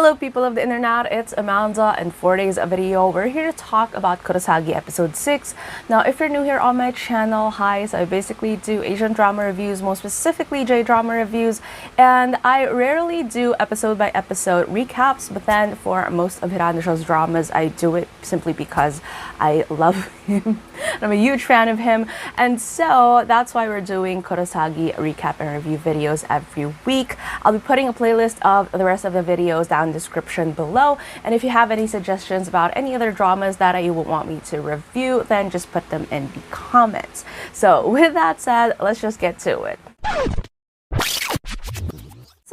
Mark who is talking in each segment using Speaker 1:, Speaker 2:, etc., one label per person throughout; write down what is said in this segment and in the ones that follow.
Speaker 1: Hello people of the internet, it's Amanda, and for today's video, we're here to talk about Kurosagi episode 6. Now, if you're new here on my channel, hi, so I basically do Asian drama reviews, more specifically J-drama reviews, and I rarely do episode by episode recaps, but then for most of Hirano Sho's dramas, I do it simply because I love him. I'm a huge fan of him, and so that's why we're doing Kurosagi recap and review videos every week. I'll be putting a playlist of the rest of the videos down in the description below, and if you have any suggestions about any other dramas that you would want me to review, then just put them in the comments. So with that said, let's just get to it.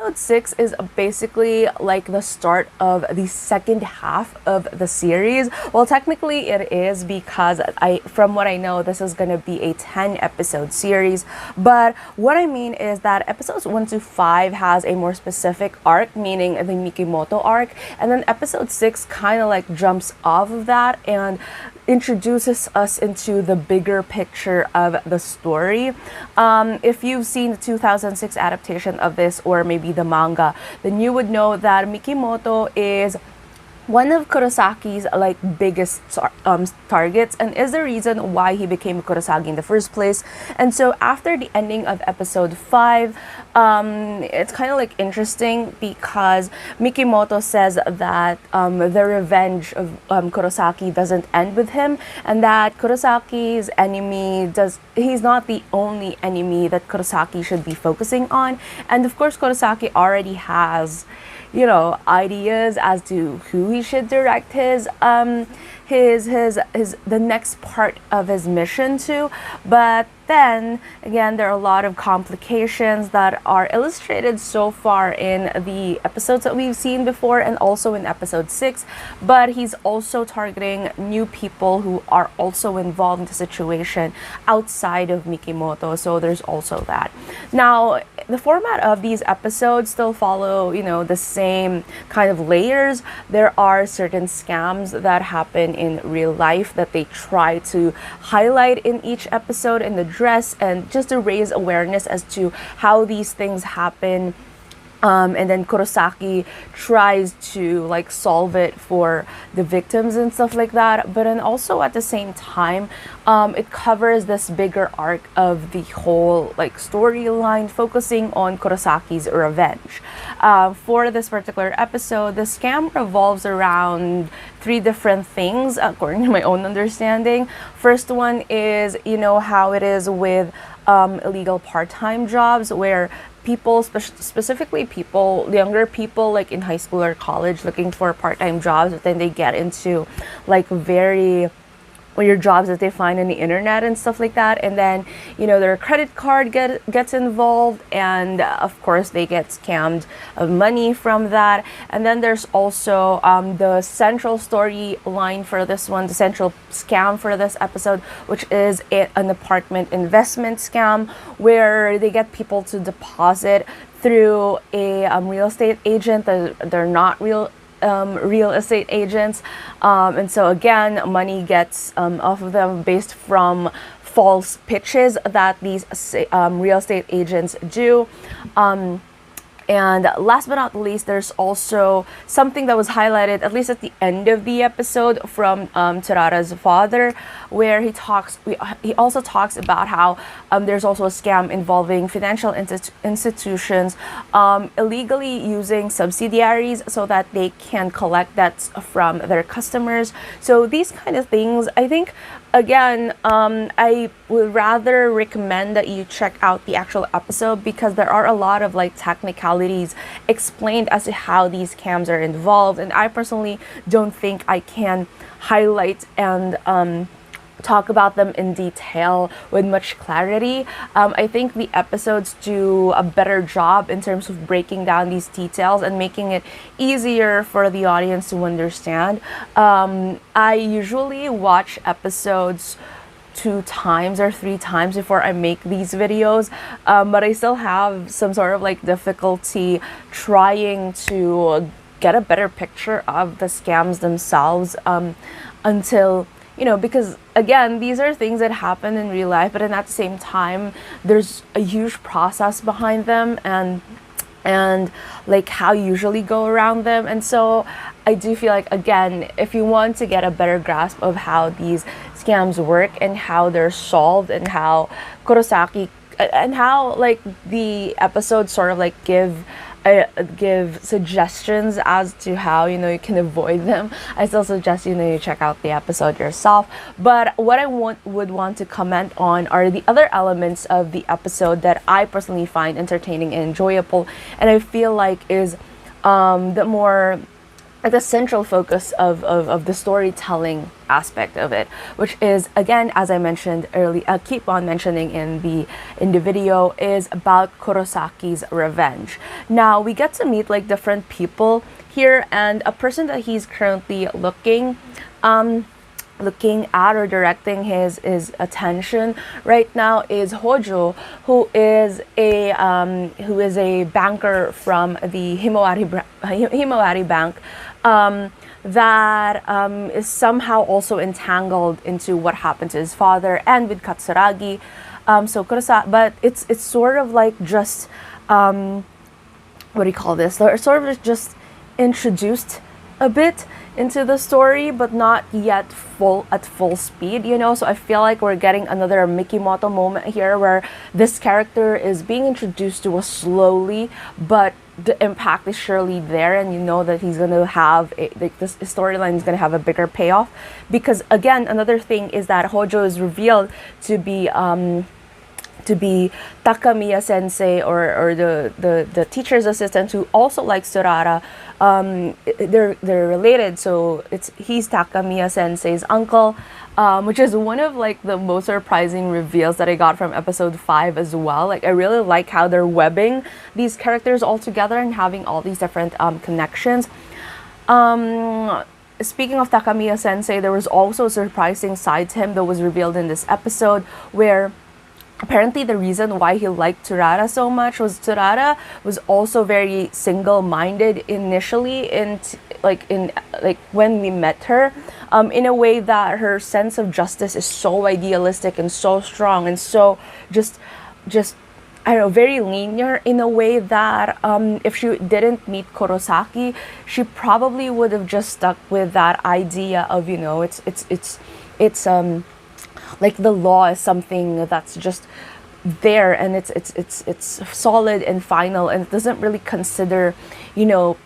Speaker 1: Episode 6 is basically like the start of the second half of the series. Well, technically it is, because from what I know, this is going to be a 10 episode series. But what I mean is that episodes 1 to 5 has a more specific arc, meaning the Mikimoto arc. And then episode 6 kind of like jumps off of that and introduces us into the bigger picture of the story. If you've seen the 2006 adaptation of this, or maybe the manga, then you would know that Mikimoto is one of Kurosaki's biggest targets, and is the reason why he became Kurosagi in the first place. And so after the ending of episode 5, it's kind of interesting, because Mikimoto says that the revenge of Kurosaki doesn't end with him, and that Kurosaki's enemy he's not the only enemy that Kurosaki should be focusing on. And of course, Kurosaki already has, you know, ideas as to who he should direct the next part of his mission to. But then again, there are a lot of complications that are illustrated so far in the episodes that we've seen before, and also in episode 6. But he's also targeting new people who are also involved in the situation outside of Mikimoto, so there's also that. Now, the format of these episodes still follow, you know, the same kind of layers. There are certain scams that happen in real life that they try to highlight in each episode in the dress, and just to raise awareness as to how these things happen. And then Kurosaki tries to solve it for the victims and stuff like that. But then also at the same time, it covers this bigger arc of the whole storyline, focusing on Kurosaki's revenge. For this particular episode, the scam revolves around 3 different things, according to my own understanding. First one is, you know how it is with illegal part-time jobs, where people, specifically younger people in high school or college, looking for part-time jobs, but then they get into very weird jobs that they find on the internet and stuff like that, and then, you know, their credit card gets involved, and of course they get scammed of money from that. And then there's also the central storyline for this one, the central scam for this episode, which is an apartment investment scam, where they get people to deposit through a real estate agent. They're not real estate agents, and so again, money gets off of them based from false pitches that these real estate agents do. And last but not least, there's also something that was highlighted, at least at the end of the episode, from Tsurara's father, where he also talks about how there's also a scam involving financial institutions illegally using subsidiaries so that they can collect debts from their customers. So these kind of things, I think, again, I would rather recommend that you check out the actual episode, because there are a lot of technicalities explained as to how these scams are involved, and I personally don't think I can highlight and talk about them in detail with much clarity. I think the episodes do a better job in terms of breaking down these details and making it easier for the audience to understand. I usually watch episodes 2 times or 3 times before I make these videos, but I still have some sort of difficulty trying to get a better picture of the scams themselves, until, you know, because again, these are things that happen in real life, but then at the same time, there's a huge process behind them, and and like how you usually go around them. And so I do feel like, again, if you want to get a better grasp of how these scams work and how they're solved, and how Kurosaki and how like the episodes sort of like give suggestions as to how, you know, you can avoid them, I still suggest, you know, you check out the episode yourself. But what I would want to comment on are the other elements of the episode that I personally find entertaining and enjoyable, and I feel like is the more like the central focus of the storytelling aspect of it, which is, again, as I mentioned earlier, I keep on mentioning in the video, is about Kurosaki's revenge. Now we get to meet like different people here, and a person that he's currently looking at or directing his attention right now is Hojo, who is a banker from the Himawari Bank, that is somehow also entangled into what happened to his father and with Katsuragi. So Kurosaki, but it's sort of like just what do you call this? They're sort of just introduced a bit into the story, but not yet at full speed, you know. So I feel like we're getting another Mikimoto moment here, where this character is being introduced to us slowly, but the impact is surely there, and you know that he's gonna have this storyline is gonna have a bigger payoff. Because again, another thing is that Hojo is revealed to be Takamiya sensei, or the teacher's assistant, who also likes Tsurara. They're related, so he's Takamiya sensei's uncle, which is one of like the most surprising reveals that I got from episode 5 as well. Like, I really like how they're webbing these characters all together and having all these different connections. Speaking of Takamiya sensei, there was also a surprising side to him that was revealed in this episode, where apparently the reason why he liked Tsurara so much was Tsurara was also very single-minded initially, when we met her, in a way that her sense of justice is so idealistic and so strong, and so just I don't know, very linear, in a way that if she didn't meet Kurosaki, she probably would have just stuck with that idea of, you know, it's like the law is something that's just there, and it's solid and final, and it doesn't really consider, you know,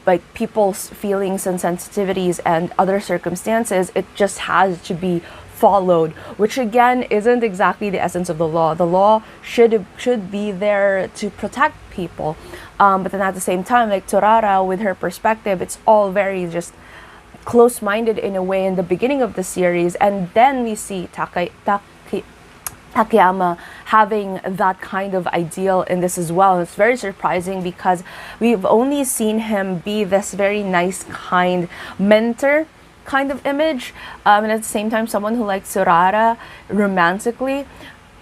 Speaker 1: like people's feelings and sensitivities and other circumstances. It just has to be followed, which again isn't exactly the essence of the law. The law should be there to protect people, but then at the same time, like Tsurara, with her perspective, it's all very just close-minded in a way in the beginning of the series, and then we see Takayama having that kind of ideal in this as well. It's very surprising because we've only seen him be this very nice, kind mentor kind of image, and at the same time someone who likes Tsurara romantically,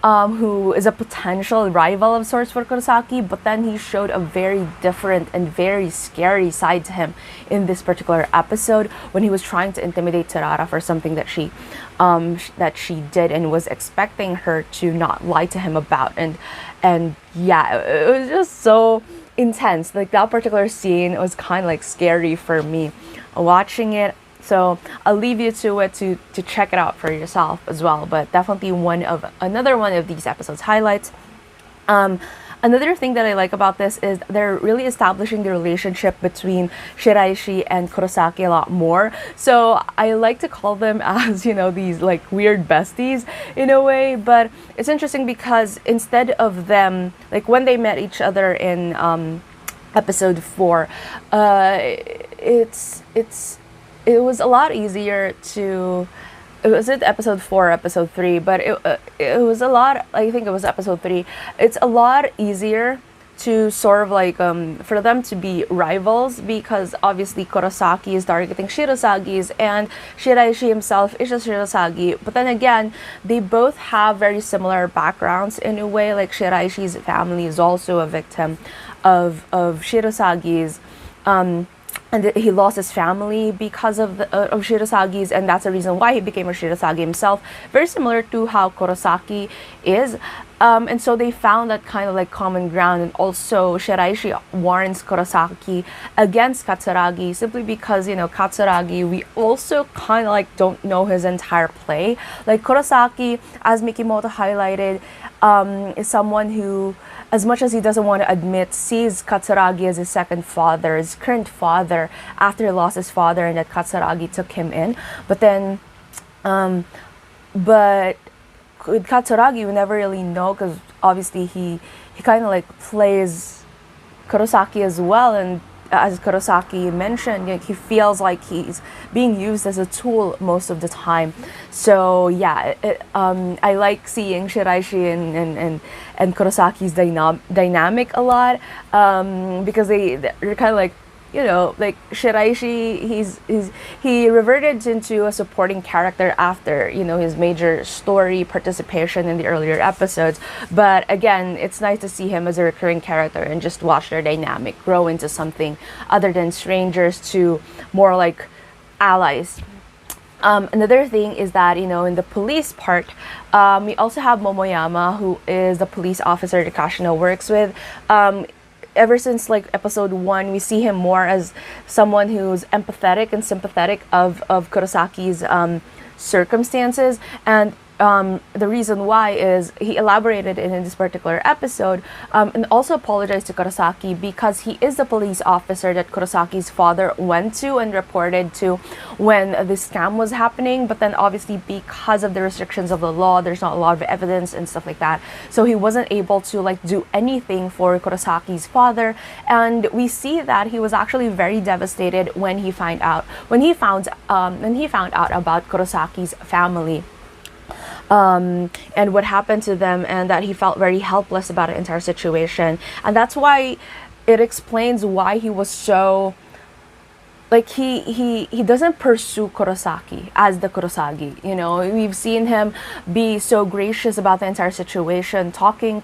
Speaker 1: who is a potential rival of sorts for Kurosaki. But then he showed a very different and very scary side to him in this particular episode, when he was trying to intimidate Tsurara for something that she did, and was expecting her to not lie to him about. And yeah, it was just so intense. Like, that particular scene was kind of like scary for me watching it. So I'll leave you to it to check it out for yourself as well. But definitely another one of these episodes highlights. Another thing that I like about this is they're really establishing the relationship between Shiraishi and Kurosaki a lot more. So I like to call them as, you know, these like weird besties in a way. But it's interesting because instead of them, like when they met each other in episode 4, it was a lot easier to. It was it episode 4 or episode 3, but it was a lot. I think it was episode 3. It's a lot easier to sort of like for them to be rivals, because obviously Kurosaki is targeting Shirosagis and Shiraishi himself is a Shirosagi. But then again, they both have very similar backgrounds in a way. Like, Shiraishi's family is also a victim of Shirosagi's and he lost his family because of Shirasagi's, and that's the reason why he became a Shirasagi himself. Very similar to how Kurosaki is. And so they found that kind of like common ground, and also Shiraishi warns Kurosaki against Katsuragi simply because, you know, Katsuragi, we also kind of like don't know his entire play. Like Kurosaki, as Mikimoto highlighted, is someone who, as much as he doesn't want to admit, sees Katsuragi as his second father, his current father, after he lost his father and that Katsuragi took him in. But then, but with Katsuragi, we never really know, because obviously he kind of like plays Kurosaki as well, and as Kurosaki mentioned, you know, he feels like he's being used as a tool most of the time. So yeah, I like seeing Shiraishi and Kurosaki's dynamic a lot, because they're kind of like, you know, like Shiraishi, he reverted into a supporting character after, you know, his major story participation in the earlier episodes. But again, it's nice to see him as a recurring character and just watch their dynamic grow into something other than strangers to more like allies. Another thing is that, you know, in the police part, we also have Momoyama, who is the police officer that Kashina works with. Ever since like episode 1, we see him more as someone who's empathetic and sympathetic of Kurosaki's circumstances, and the reason why is he elaborated in this particular episode, and also apologized to Kurosaki because he is the police officer that Kurosaki's father went to and reported to when the scam was happening. But then obviously because of the restrictions of the law, there's not a lot of evidence and stuff like that, so he wasn't able to like do anything for Kurosaki's father. And we see that he was actually very devastated when he found out about Kurosaki's family, and what happened to them, and that he felt very helpless about the entire situation. And that's why it explains why he was so like he doesn't pursue Kurosaki as the Kurosagi. You know, we've seen him be so gracious about the entire situation, talking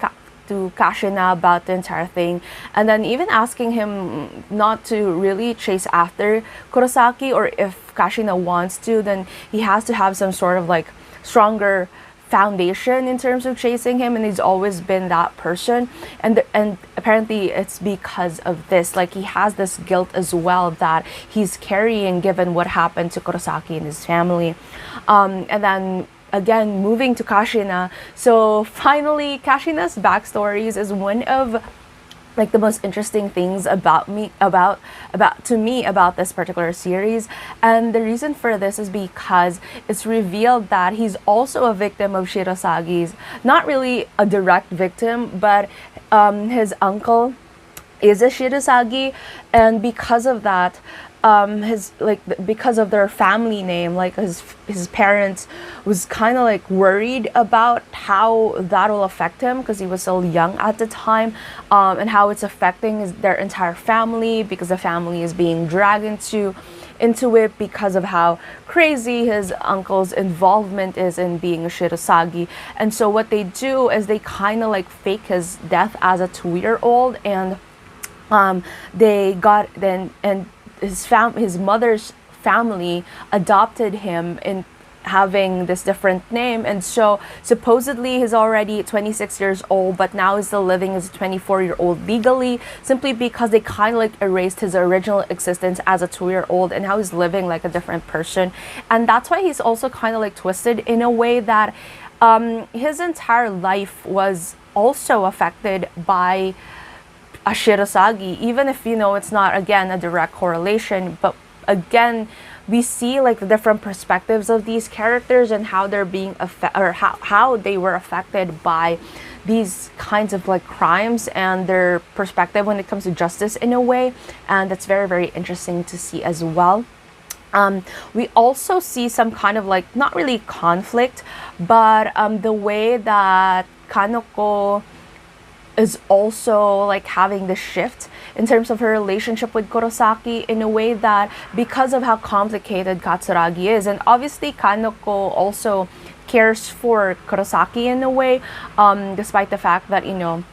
Speaker 1: to Kashina about the entire thing, and then even asking him not to really chase after Kurosaki, or if Kashina wants to, then he has to have some sort of like stronger foundation in terms of chasing him, and he's always been that person. And apparently it's because of this, like he has this guilt as well that he's carrying given what happened to Kurosaki and his family. And then again, moving to Kashina. So finally, Kashina's backstories is one of like the most interesting things about this particular series. And the reason for this is because it's revealed that he's also a victim of Shirasagi's, not really a direct victim, but his uncle is a Shirasagi, and because of that, because of their family name, like his parents was kind of like worried about how that will affect him, because he was so young at the time, and how it's affecting their entire family, because the family is being dragged into it because of how crazy his uncle's involvement is in being a Shirasagi. And so what they do is they kind of like fake his death as a 2-year-old, and his mother's family adopted him in having this different name. And so supposedly he's already 26 years old, but now he's still living as a 24-year-old legally, simply because they kind of like erased his original existence as a 2-year-old, and how he's living like a different person. And that's why he's also kind of like twisted in a way that his entire life was also affected by a Shirasagi, even if, you know, it's not again a direct correlation. But again, we see like the different perspectives of these characters and how they're being how they were affected by these kinds of like crimes, and their perspective when it comes to justice in a way. And that's very, very interesting to see as well. We also see some kind of like, not really conflict, but the way that Kanoko is also like having the shift in terms of her relationship with Kurosaki, in a way that, because of how complicated Katsuragi is, and obviously Kanoko also cares for Kurosaki in a way, despite the fact that, you know,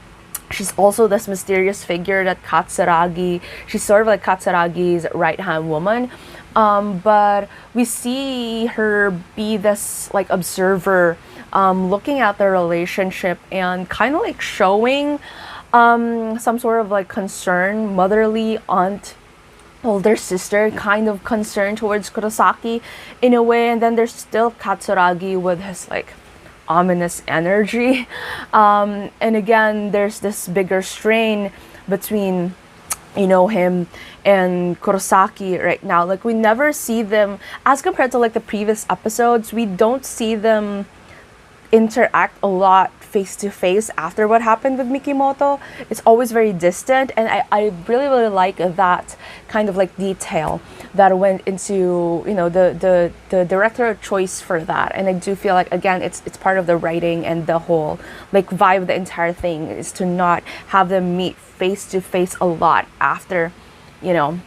Speaker 1: she's also this mysterious figure that Katsuragi, she's sort of like Katsuragi's right-hand woman. But we see her be this like observer, looking at the relationship and kind of like showing some sort of like concern, motherly aunt, older sister kind of concern towards Kurosaki in a way. And then there's still Katsuragi with his like ominous energy. And again, there's this bigger strain between, you know, him and Kurosaki right now. Like, we never see them, as compared to like the previous episodes, we don't see them interact a lot face to face after what happened with Mikimoto. It's always very distant, and I really really like that kind of like detail that went into, you know, the director choice for that. And I do feel like, again, it's part of the writing and the whole like vibe of the entire thing is to not have them meet face to face a lot after, you know,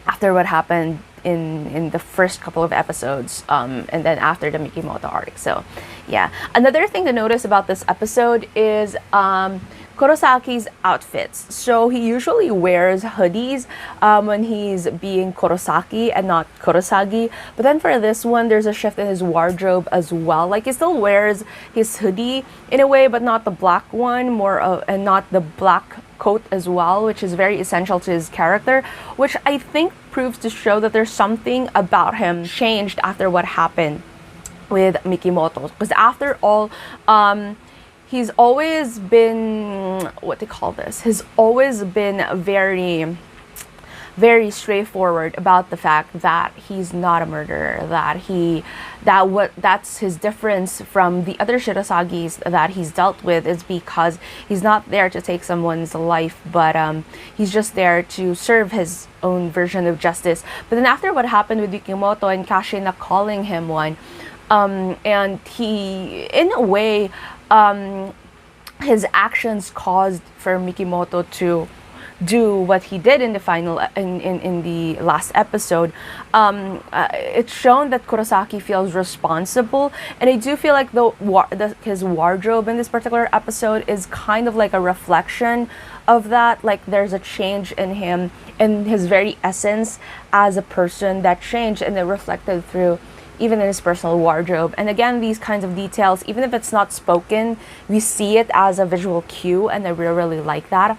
Speaker 1: after what happened in the first couple of episodes, and then after the Mikimoto arc. So yeah, another thing to notice about this episode is Kurosaki's outfits. So he usually wears hoodies when he's being Kurosaki and not Kurosagi, but then for this one there's a shift in his wardrobe as well. Like, he still wears his hoodie in a way, but not the black one, and not the black coat as well, which is very essential to his character, which I think proves to show that there's something about him changed after what happened with Mikimoto. Because after all, he's always been, what they call this, he's always been very very straightforward about the fact that he's not a murderer, that's his difference from the other Shirosagis that he's dealt with, is because he's not there to take someone's life, but he's just there to serve his own version of justice. But then after what happened with Mikimoto and Kashina calling him one, and he, in a way, his actions caused for Mikimoto to do what he did in the final in the last episode. It's shown that Kurosaki feels responsible, and I do feel like his wardrobe in this particular episode is kind of like a reflection of that. Like, there's a change in him, in his very essence as a person, that changed, and it reflected through even in his personal wardrobe. And again, these kinds of details, even if it's not spoken, we see it as a visual cue, and I really like that.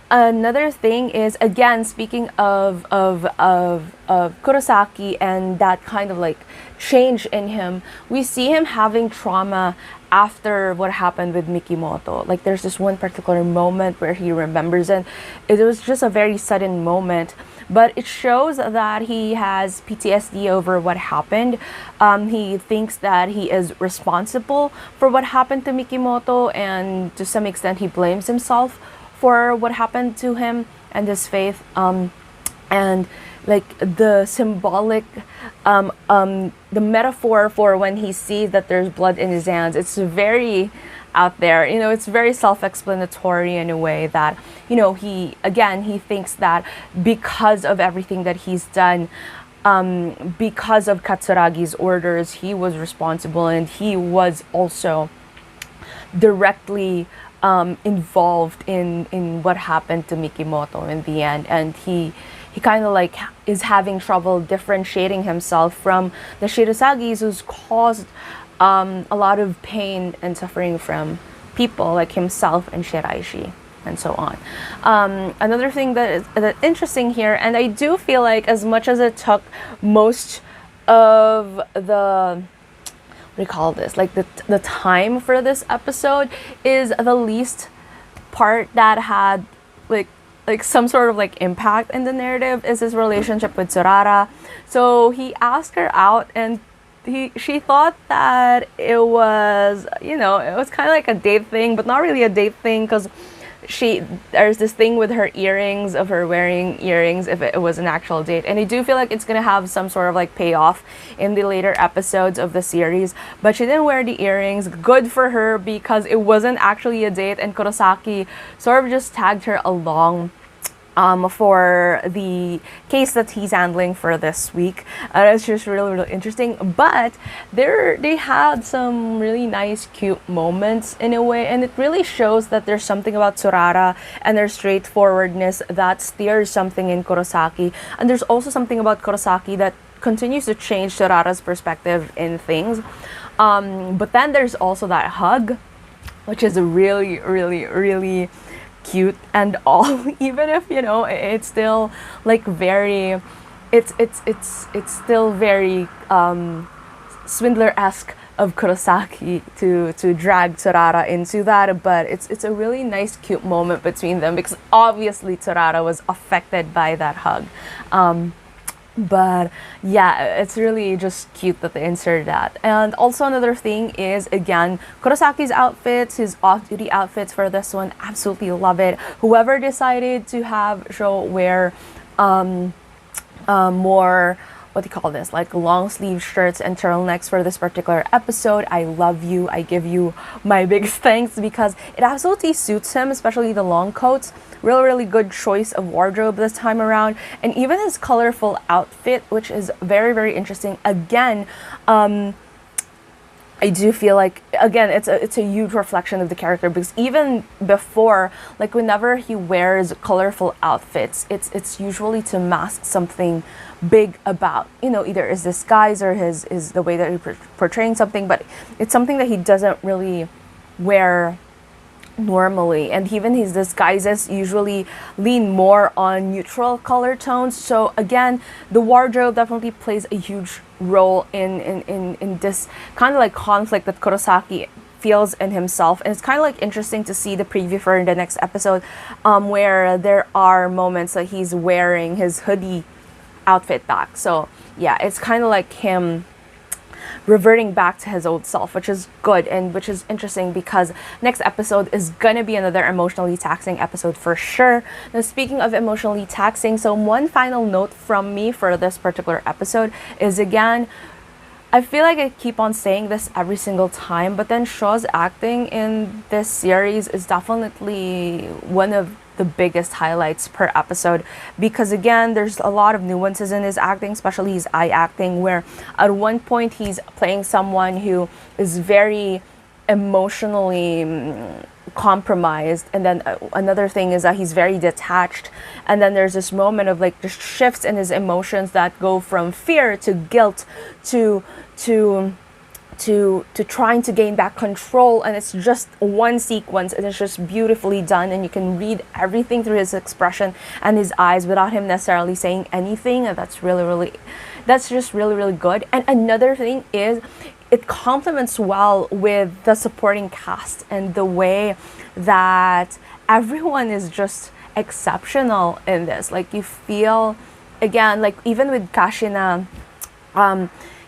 Speaker 1: Another thing is, again, speaking of Kurosaki and that kind of like change in him, we see him having trauma after what happened with Mikimoto. Like, there's this one particular moment where he remembers it. It was just a very sudden moment, but it shows that he has PTSD over what happened. He thinks that he is responsible for what happened to Mikimoto, and to some extent he blames himself for what happened to him and his faith. And like the symbolic, the metaphor for when he sees that there's blood in his hands, it's very out there. You know, it's very self-explanatory in a way that, you know, he thinks that because of everything that he's done, because of Katsuragi's orders, he was responsible, and he was also directly involved in what happened to Mikimoto in the end. And he kind of like is having trouble differentiating himself from the Shirosagis, who's caused a lot of pain and suffering from people like himself and Shiraishi and so on. Another thing that is interesting here, and I do feel like as much as it took most of the, what do you call this, like the time for this episode, is the least part that had like some sort of like impact in the narrative, is his relationship with Tsurara. So he asked her out, and she thought that it was, you know, it was kind of like a date thing, but not really a date thing, because there's this thing with her earrings, of her wearing earrings, if it was an actual date. And I do feel like it's gonna have some sort of like payoff in the later episodes of the series, but she didn't wear the earrings. Good for her, because it wasn't actually a date, and Kurosaki sort of just tagged her along for the case that he's handling for this week. It's just really, really interesting. But they had some really nice, cute moments in a way, and it really shows that there's something about Tsurara and their straightforwardness that steers something in Kurosaki. And there's also something about Kurosaki that continues to change Tsurara's perspective in things. But then there's also that hug, which is really, really, really cute and all. Even if it's still like very, it's still very Swindler-esque of Kurosaki to drag Tsurara into that, but it's a really nice, cute moment between them because obviously Tsurara was affected by that hug. But yeah, it's really just cute that they insert that. And also another thing is, again, Kurosaki's outfits, his off-duty outfits for this one, absolutely love it. Whoever decided to have Sho wear more, what do you call this, like long sleeve shirts and turtlenecks for this particular episode, I love you. I give you my biggest thanks because it absolutely suits him, especially the long coats. Really good choice of wardrobe this time around, and even his colorful outfit, which is very, very interesting. Again, I do feel like, again, it's a huge reflection of the character because even before, like whenever he wears colorful outfits, it's usually to mask something big about, either his disguise or is the way that he's portraying something, but it's something that he doesn't really wear normally. And even his disguises usually lean more on neutral color tones. So again, the wardrobe definitely plays a huge role in this kind of like conflict that Kurosaki feels in himself. And it's kind of like interesting to see the preview for the next episode, where there are moments that he's wearing his hoodie outfit back. So yeah, it's kind of like him reverting back to his old self, which is good and which is interesting because next episode is gonna be another emotionally taxing episode for sure. Now, speaking of emotionally taxing, so one final note from me for this particular episode is, again, I feel like I keep on saying this every single time, but then Sho's acting in this series is definitely one of the biggest highlights per episode because, again, there's a lot of nuances in his acting, especially his eye acting, where at one point he's playing someone who is very emotionally compromised, and then another thing is that he's very detached, and then there's this moment of like just shifts in his emotions that go from fear to guilt to trying to gain back control, and it's just one sequence and it's just beautifully done, and you can read everything through his expression and his eyes without him necessarily saying anything, and that's just really good. And another thing is it complements well with the supporting cast and the way that everyone is just exceptional in this. Like, you feel, again, like even with Kashina,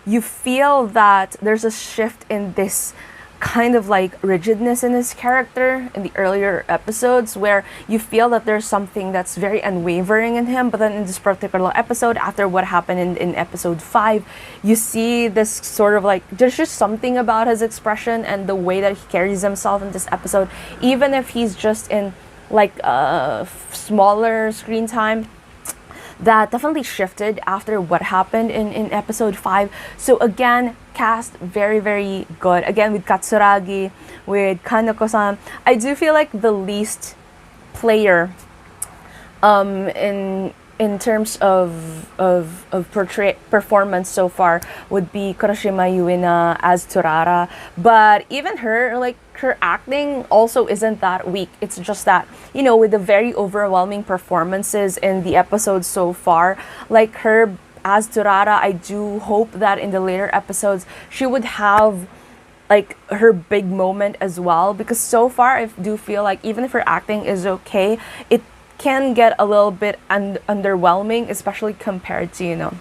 Speaker 1: you feel that there's a shift in this kind of like rigidness in his character in the earlier episodes, where you feel that there's something that's very unwavering in him, but then in this particular episode, after what happened in episode 5, you see this sort of like, there's just something about his expression and the way that he carries himself in this episode, even if he's just in like smaller screen time, that definitely shifted after what happened in episode 5. So again, cast very good. Again, with Katsuragi, with Kaneko-san, I do feel like the least player in terms of performance so far would be Kuroshima Yuina as Tsurara. But even her, like, her acting also isn't that weak. It's just that, with the very overwhelming performances in the episodes so far, like her as Tsurara, I do hope that in the later episodes she would have like her big moment as well, because so far I do feel like even if her acting is okay, it can get a little bit underwhelming, especially compared to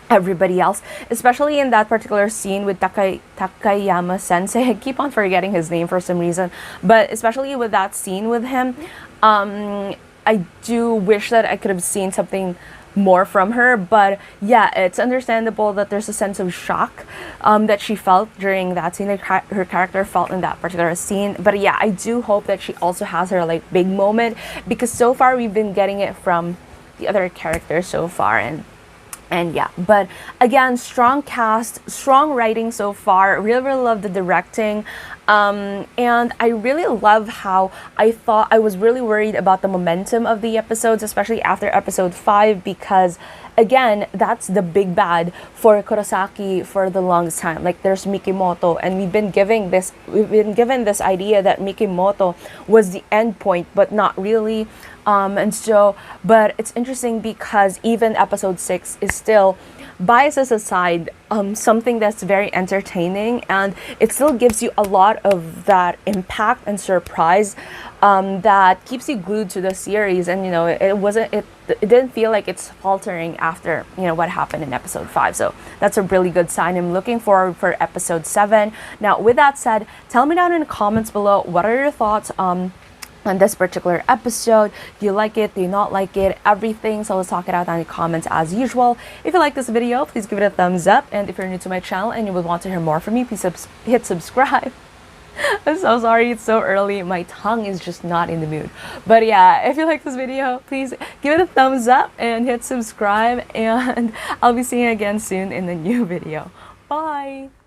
Speaker 1: everybody else, especially in that particular scene with Takayama sensei. I keep on forgetting his name for some reason, but especially with that scene with him, I do wish that I could have seen something more from her. But yeah, it's understandable that there's a sense of shock that she felt during that scene, like her character felt in that particular scene. But yeah, I do hope that she also has her like big moment, because so far we've been getting it from the other characters so far. And yeah, but again, strong cast, strong writing so far. Really love the directing. And I really love how I was really worried about the momentum of the episodes, especially after episode 5, because again, that's the big bad for Kurosaki for the longest time. Like, there's Mikimoto, and we've been given this idea that Mikimoto was the end point, but not really. But it's interesting because even episode 6 is still, biases aside, something that's very entertaining, and it still gives you a lot of that impact and surprise that keeps you glued to the series. And it didn't feel like it's faltering after what happened in episode 5. So that's a really good sign. I'm looking forward for episode 7. Now, with that said, tell me down in the comments below, what are your thoughts on this particular episode? Do you like it? Do you not like it? Everything. So let's talk it out in the comments as usual. If you like this video, please give it a thumbs up. And if you're new to my channel and you would want to hear more from me, please hit subscribe. I'm so sorry, it's so early. My tongue is just not in the mood. But yeah, if you like this video, please give it a thumbs up and hit subscribe. And I'll be seeing you again soon in the new video. Bye!